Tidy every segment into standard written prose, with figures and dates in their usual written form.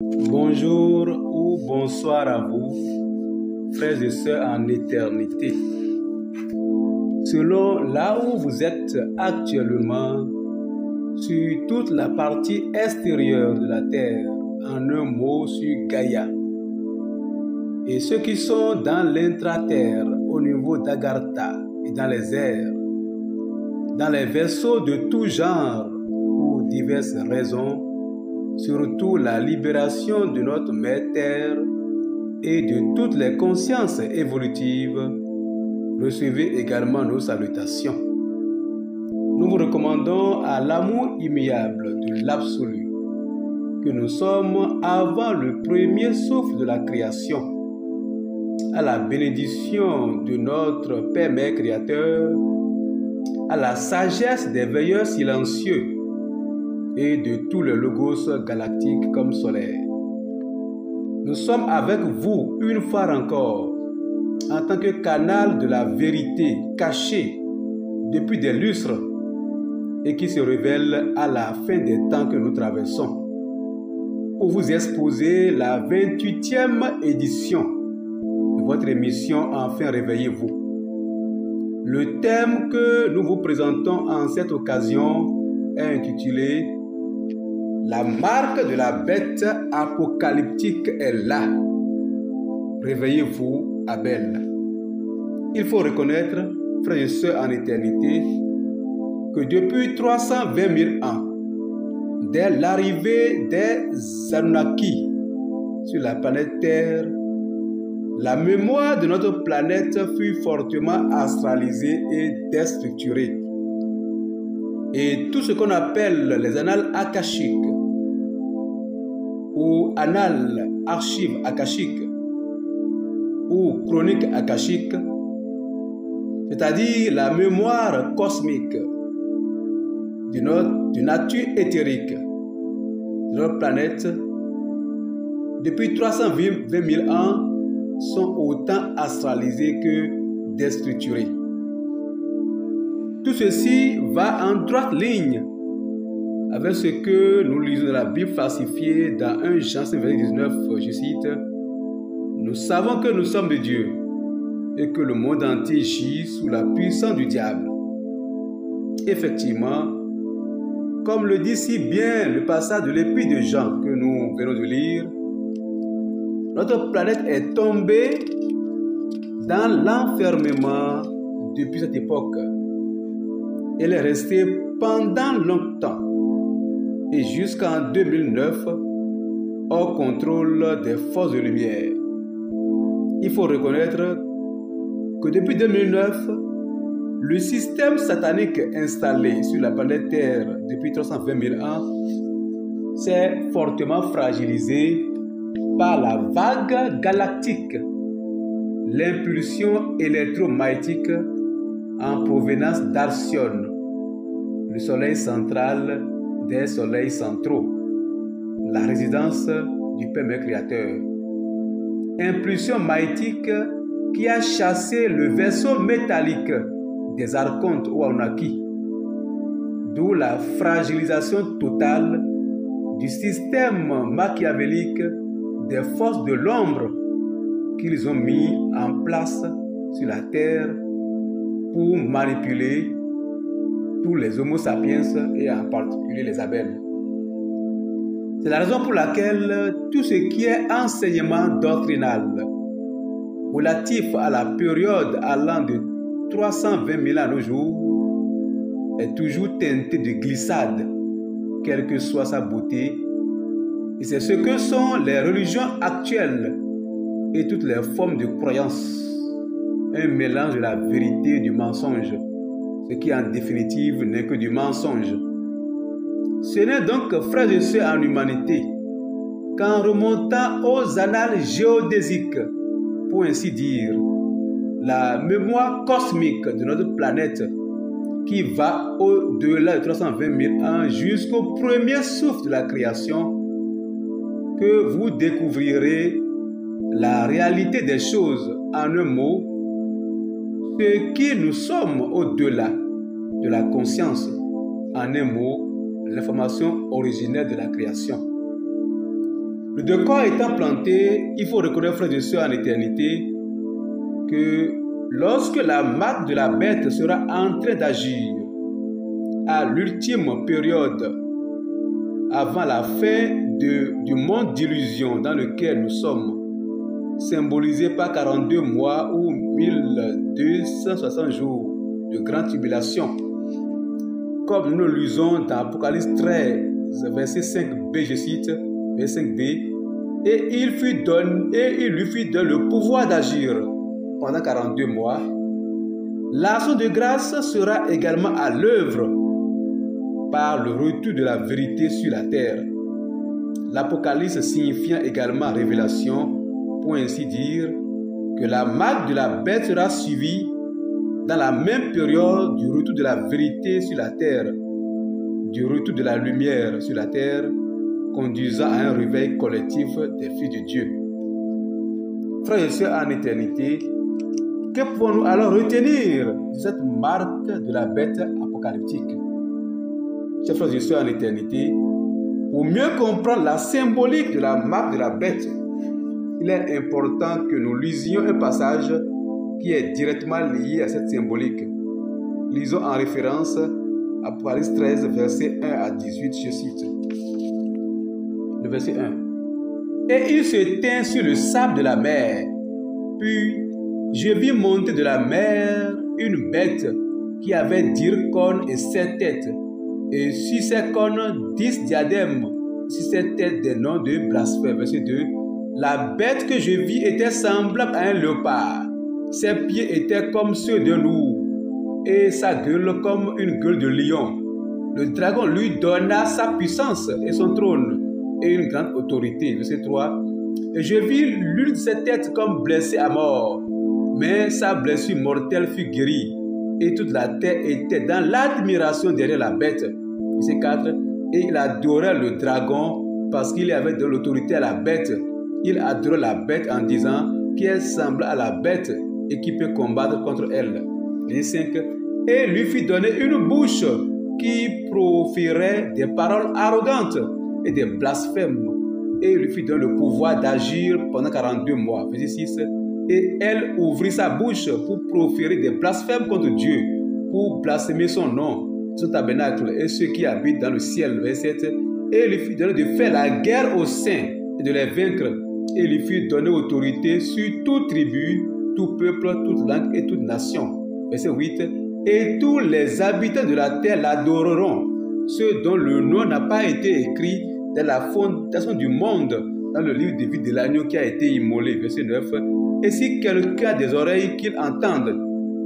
Bonjour ou bonsoir à vous, frères et sœurs en éternité. Selon là où vous êtes actuellement, sur toute la partie extérieure de la terre, en un mot sur Gaïa, et ceux qui sont dans l'intra-terre, au niveau d'Agartha et dans les airs, dans les vaisseaux de tout genre, pour diverses raisons, surtout la libération de notre mère terre et de toutes les consciences évolutives, recevez également nos salutations. Nous vous recommandons à l'amour immuable de l'absolu, que nous sommes avant le premier souffle de la création, à la bénédiction de notre Père Mère Créateur, à la sagesse des veilleurs silencieux et de tous les logos galactiques comme solaires. Nous sommes avec vous une fois encore en tant que canal de la vérité cachée depuis des lustres et qui se révèle à la fin des temps que nous traversons pour vous exposer la 28e édition de votre émission Enfin Réveillez-vous. Le thème que nous vous présentons en cette occasion est intitulé La marque de la bête apocalyptique est là. Réveillez-vous, Abel. Il faut reconnaître, frères et sœurs en éternité, que depuis 320 000 ans, dès l'arrivée des Anunnaki sur la planète Terre, la mémoire de notre planète fut fortement astralisée et déstructurée. Et tout ce qu'on appelle les annales akashiques ou annales archives akashiques ou chroniques akashiques, c'est-à-dire la mémoire cosmique de nature éthérique de notre planète, depuis 320 000 ans, sont autant astralisés que déstructurés. Tout ceci va en droite ligne avec ce que nous lisons dans la Bible falsifiée dans 1 Jean 5, verset 19, je cite, « Nous savons que nous sommes de Dieu et que le monde entier gît sous la puissance du diable. » Effectivement, comme le dit si bien le passage de l'Épître de Jean que nous venons de lire, notre planète est tombée dans l'enfermement depuis cette époque. Elle est restée pendant longtemps et jusqu'en 2009 hors contrôle des forces de lumière. Il faut reconnaître que depuis 2009, le système satanique installé sur la planète Terre depuis 320 000 ans s'est fortement fragilisé par la vague galactique, l'impulsion électromagnétique en provenance d'Alcyone, le soleil central des soleils centraux, la résidence du Père Mère Créateur. Impulsion magnétique qui a chassé le vaisseau métallique des archontes ou Anunnaki, d'où la fragilisation totale du système machiavélique des forces de l'ombre qu'ils ont mis en place sur la Terre pour manipuler tous les Homo sapiens et en particulier les abeilles. C'est la raison pour laquelle tout ce qui est enseignement doctrinal relatif à la période allant de 320 000 ans à nos jours est toujours teinté de glissade, quelle que soit sa beauté. Et c'est ce que sont les religions actuelles et toutes les formes de croyances. Un mélange de la vérité et du mensonge, ce qui en définitive n'est que du mensonge. Ce n'est donc, frères et sœurs en humanité, qu'en remontant aux annales géodésiques, pour ainsi dire, la mémoire cosmique de notre planète qui va au-delà de 320 000 ans jusqu'au premier souffle de la création, que vous découvrirez la réalité des choses en un mot, ce qui nous sommes au-delà de la conscience, en un mot, l'information originelle de la création. Le décor étant planté, il faut reconnaître, frères et sœurs, en éternité, que lorsque la marque de la bête sera en train d'agir à l'ultime période avant la fin du monde d'illusion dans lequel nous sommes, symbolisé par 42 mois ou 1260 jours de grande tribulation, comme nous le lisons dans Apocalypse 13, verset 5b, je cite, verset 5b, et il lui fut donné le pouvoir d'agir pendant 42 mois. L'action de grâce sera également à l'œuvre par le retour de la vérité sur la terre. L'Apocalypse signifiant également révélation, pour ainsi dire, que la marque de la bête sera suivie dans la même période du retour de la vérité sur la terre, du retour de la lumière sur la terre, conduisant à un réveil collectif des filles de Dieu. Frères et sœurs en éternité, que pouvons-nous alors retenir de cette marque de la bête apocalyptique? Chers frères et sœurs en éternité, pour mieux comprendre la symbolique de la marque de la bête, il est important que nous lisions un passage qui est directement lié à cette symbolique. Lisons en référence Apocalypse 13, versets 1 à 18, je cite. Le verset 1. Et il se tint sur le sable de la mer. Puis je vis monter de la mer une bête qui avait 10 cornes et 7 têtes, et sur ses cornes 10 diadèmes, sur ses têtes des noms de blasphème. Verset 2. La bête que je vis était semblable à un léopard. Ses pieds étaient comme ceux d'un loup, et sa gueule comme une gueule de lion. Le dragon lui donna sa puissance et son trône, et une grande autorité. Verset 3. Et je vis l'une de ses têtes comme blessée à mort, mais sa blessure mortelle fut guérie, et toute la terre était dans l'admiration derrière la bête. Verset 4. Et il adorait le dragon parce qu'il avait de l'autorité à la bête. Il adorait la bête en disant qu'elle semble à la bête et qui peut combattre contre elle. Verset 5. Et lui fit donner une bouche qui proférait des paroles arrogantes et des blasphèmes. Et il lui fit donner le pouvoir d'agir pendant 42 mois. Verset 6. Et elle ouvrit sa bouche pour proférer des blasphèmes contre Dieu, pour blasphémer son nom, son tabernacle et ceux qui habitent dans le ciel. Verset 7. Et il lui fit donner de faire la guerre aux saints et de les vaincre. Et il lui fut donné autorité sur toute tribu, tout peuple, toute langue et toute nation. Verset 8. Et tous les habitants de la terre l'adoreront, ceux dont le nom n'a pas été écrit dans la fondation du monde, dans le livre de vie de l'agneau qui a été immolé. Verset 9. Et si quelqu'un a des oreilles, qu'il entende.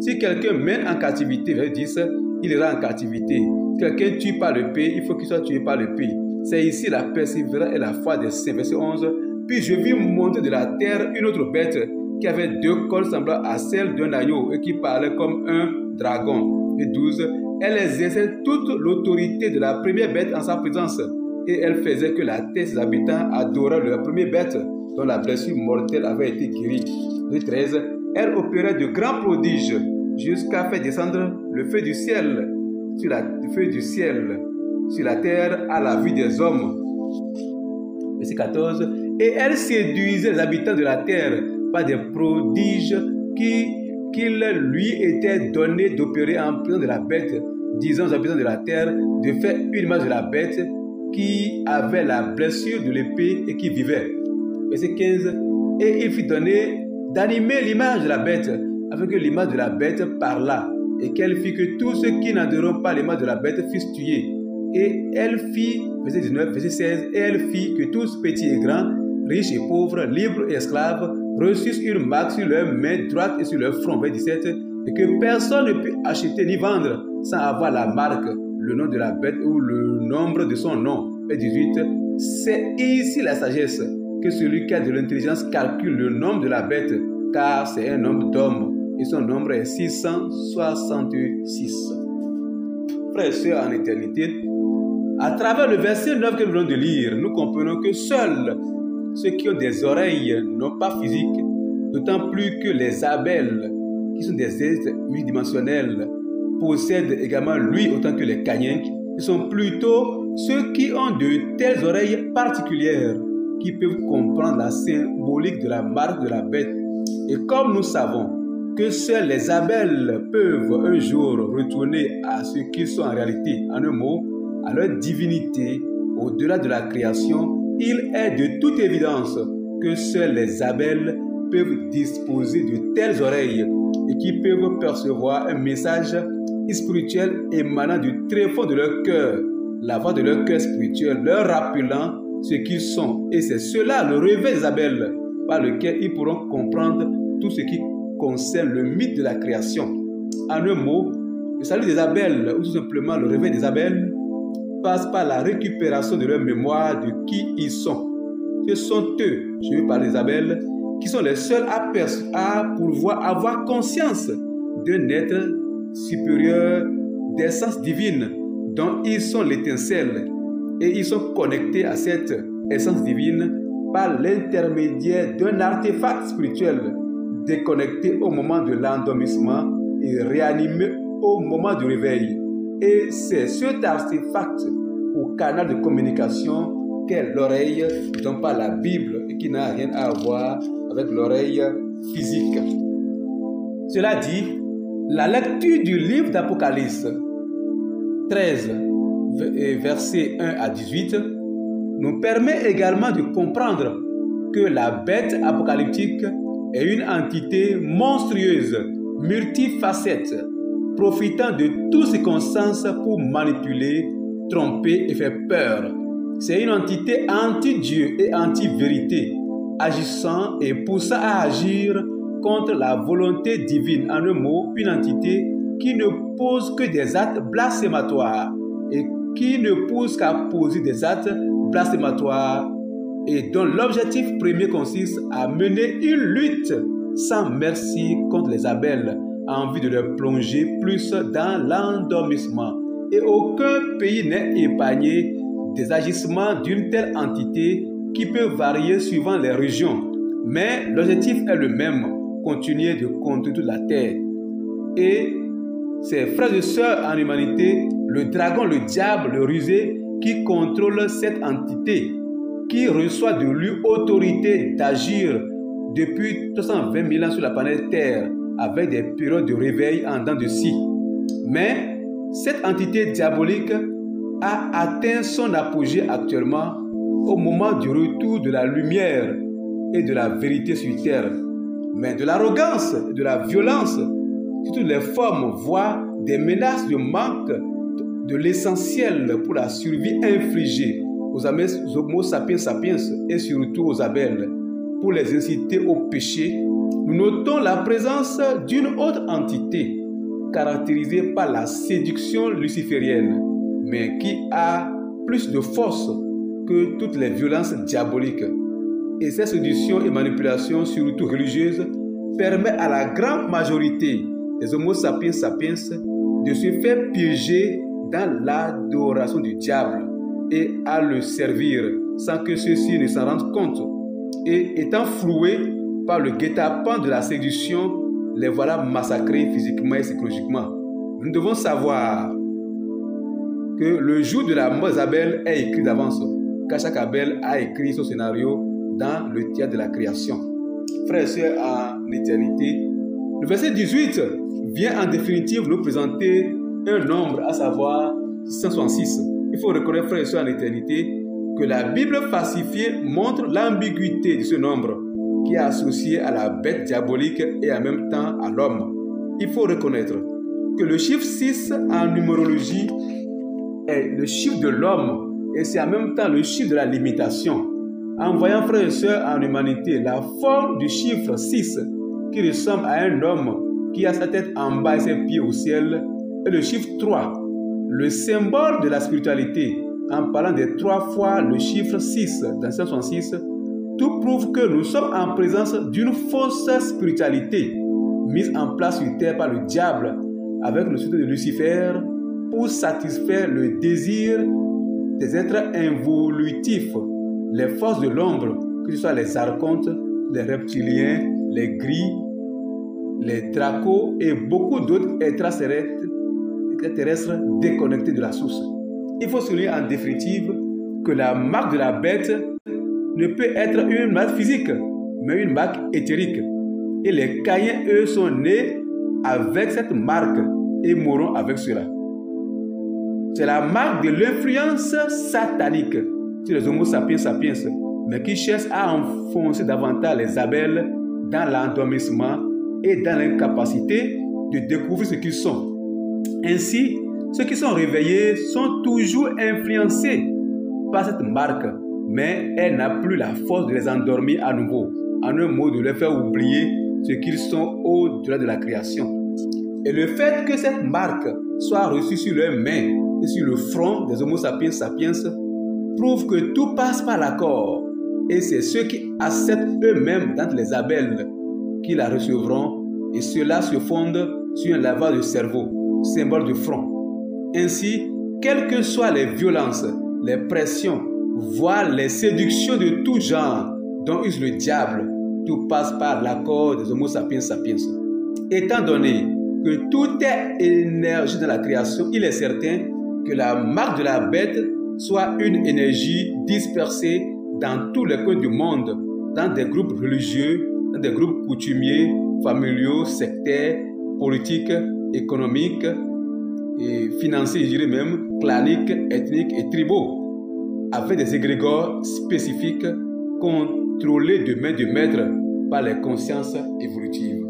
Si quelqu'un mène en captivité, verset 10, il ira en captivité. Si quelqu'un tue par l'épée, il faut qu'il soit tué par l'épée. C'est ici la persévérance et la foi des saints. Verset 11. Puis je vis monter de la terre une autre bête qui avait 2 cornes semblables à celles d'un agneau et qui parlait comme un dragon. Et 12. Elle exerçait toute l'autorité de la première bête en sa présence, et elle faisait que la terre et ses habitants adoraient la première bête dont la blessure mortelle avait été guérie. Et 13. Elle opérait de grands prodiges jusqu'à faire descendre le feu du ciel sur la terre à la vue des hommes. Verset 14. Et elle séduisait les habitants de la terre par des prodiges qu'il lui était donné d'opérer en présence de la bête, disant aux habitants de la terre de faire une image de la bête qui avait la blessure de l'épée et qui vivait. Verset 15. Et il fit donner d'animer l'image de la bête, afin que l'image de la bête parlât, et qu'elle fit que tous ceux qui n'adoreront pas l'image de la bête fussent tués. Et elle fit, verset 19, verset 16, et elle fit que tous, petits et grands, riches et pauvres, libres et esclaves, reçussent une marque sur leur main droite et sur leur front. Verset 17, et que personne ne put acheter ni vendre sans avoir la marque, le nom de la bête ou le nombre de son nom. Verset 18, c'est ici la sagesse, que celui qui a de l'intelligence calcule le nombre de la bête, car c'est un nombre d'hommes, et son nombre est 666. Frères et sœurs en éternité, à travers le verset 9 que nous venons de lire, nous comprenons que seuls ceux qui ont des oreilles, non pas physiques, d'autant plus que les abeilles, qui sont des êtres unidimensionnels, possèdent également l'ouïe autant que les caniens, qui sont plutôt ceux qui ont de telles oreilles particulières qui peuvent comprendre la symbolique de la marque de la bête. Et comme nous savons que seuls les Abel peuvent un jour retourner à ce qu'ils sont en réalité, en un mot, à leur divinité, au-delà de la création, il est de toute évidence que seuls les Abel peuvent disposer de telles oreilles et qui peuvent percevoir un message spirituel émanant du tréfonds de leur cœur, la voix de leur cœur spirituel, leur rappelant ce qu'ils sont. Et c'est cela le réveil des Abel, par lequel ils pourront comprendre tout ce qui concerne le mythe de la création. En un mot, le salut des Abel, ou tout simplement le réveil des Abel, passe par la récupération de leur mémoire de qui ils sont. Ce sont eux, je veux parler des Abel, qui sont les seuls à pouvoir avoir conscience d'un être supérieur, d'essence divine, dont ils sont l'étincelle. Et ils sont connectés à cette essence divine par l'intermédiaire d'un artefact spirituel déconnecté au moment de l'endormissement et réanimé au moment du réveil. Et c'est cet artefact ou canal de communication qu'est l'oreille, dont parle la Bible et qui n'a rien à voir avec l'oreille physique. Cela dit, la lecture du livre d'Apocalypse 13, versets 1 à 18, nous permet également de comprendre que la bête apocalyptique est une entité monstrueuse, multifacette, profitant de toutes circonstances pour manipuler, tromper et faire peur. C'est une entité anti-Dieu et anti-vérité, agissant et poussant à agir contre la volonté divine. En un mot, une entité qui ne pose que des actes blasphématoires et qui ne pousse qu'à poser des actes blasphématoires et dont l'objectif premier consiste à mener une lutte sans merci contre les Abel en vue de leur plonger plus dans l'endormissement. Et aucun pays n'est épargné des agissements d'une telle entité qui peut varier suivant les régions. Mais l'objectif est le même, continuer de contrôler toute la terre. Et ses frères et sœurs en humanité, le dragon, le diable, le rusé, qui contrôle cette entité, qui reçoit de lui autorité d'agir depuis 320 000 ans sur la planète Terre, avec des périodes de réveil en dents de scie. Mais cette entité diabolique a atteint son apogée actuellement au moment du retour de la lumière et de la vérité sur terre. Mais de l'arrogance et de la violence, sous toutes les formes, voire des menaces de manque de l'essentiel pour la survie infligée aux Homo sapiens sapiens et surtout aux Abel, pour les inciter au péché, nous notons la présence d'une autre entité caractérisée par la séduction luciférienne, mais qui a plus de force que toutes les violences diaboliques. Et cette séduction et manipulation, surtout religieuse, permet à la grande majorité des Homo sapiens sapiens de se faire piéger dans l'adoration du diable et à le servir sans que ceux-ci ne s'en rendent compte. Et étant floués par le guet-apens de la séduction, les voilà massacrés physiquement et psychologiquement. Nous devons savoir que le jour de la mort d'Abel est écrit d'avance, car chaque Abel a écrit son scénario dans le théâtre de la création. Frères et sœurs en éternité, le verset 18 vient en définitive nous présenter un nombre, à savoir 666. Il faut reconnaître, frères et sœurs en éternité, que la Bible falsifiée montre l'ambiguïté de ce nombre qui est associé à la bête diabolique et en même temps à l'homme. Il faut reconnaître que le chiffre 6 en numérologie est le chiffre de l'homme et c'est en même temps le chiffre de la limitation. En voyant, frères et sœurs en humanité, la forme du chiffre 6 qui ressemble à un homme qui a sa tête en bas et ses pieds au ciel, et le chiffre 3, le symbole de la spiritualité, en parlant des 3 fois le chiffre 6 dans 166, tout prouve que nous sommes en présence d'une fausse spiritualité mise en place sur terre par le diable avec le soutien de Lucifer pour satisfaire le désir des êtres involutifs, les forces de l'ombre, que ce soit les archontes, les reptiliens, les gris, les dracos et beaucoup d'autres extraterrestres déconnectés de la source. Il faut souligner en définitive que la marque de la bête ne peut être une marque physique, mais une marque éthérique. Et les Caïens, eux, sont nés avec cette marque et mourront avec cela. C'est la marque de l'influence satanique sur les Homo sapiens sapiens, mais qui cherche à enfoncer davantage les Abel dans l'endormissement et dans l'incapacité de découvrir ce qu'ils sont. Ainsi, ceux qui sont réveillés sont toujours influencés par cette marque, mais elle n'a plus la force de les endormir à nouveau, en un mot de les faire oublier ce qu'ils sont au-delà de la création. Et le fait que cette marque soit reçue sur leurs mains et sur le front des Homo sapiens sapiens prouve que tout passe par l'accord. Et c'est ceux qui acceptent eux-mêmes d'entre les Abel qui la recevront, et cela se fonde sur un lavage de cerveau, symbole de front. Ainsi, quelles que soient les violences, les pressions, voire les séductions de tout genre dont use le diable, tout passe par l'accord des Homo sapiens sapiens. Étant donné que tout est énergie dans la création, il est certain que la marque de la bête soit une énergie dispersée dans tous les coins du monde, dans des groupes religieux, dans des groupes coutumiers, familiaux, sectaires, politiques, économiques, et financiers, je dirais même, claniques, ethniques et tribaux, avec des égrégores spécifiques contrôlés de main de maître par les consciences évolutives.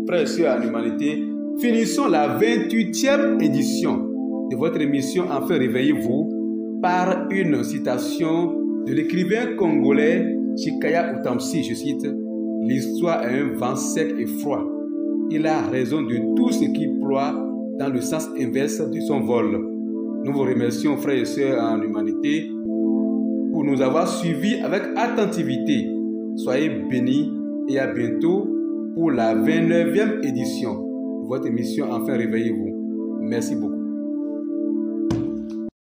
Frères et sœurs en humanité, finissons la 28e édition de votre émission Enfin réveillez-vous par une citation de l'écrivain congolais Chikaya Utamsi, je cite: « L'histoire est un vent sec et froid. Il a raison de tout ce qui ploie dans le sens inverse de son vol. » Nous vous remercions, frères et sœurs en humanité, pour nous avoir suivis avec attentivité. Soyez bénis et à bientôt pour la 29e édition de votre émission Enfin réveillez-vous. Merci beaucoup.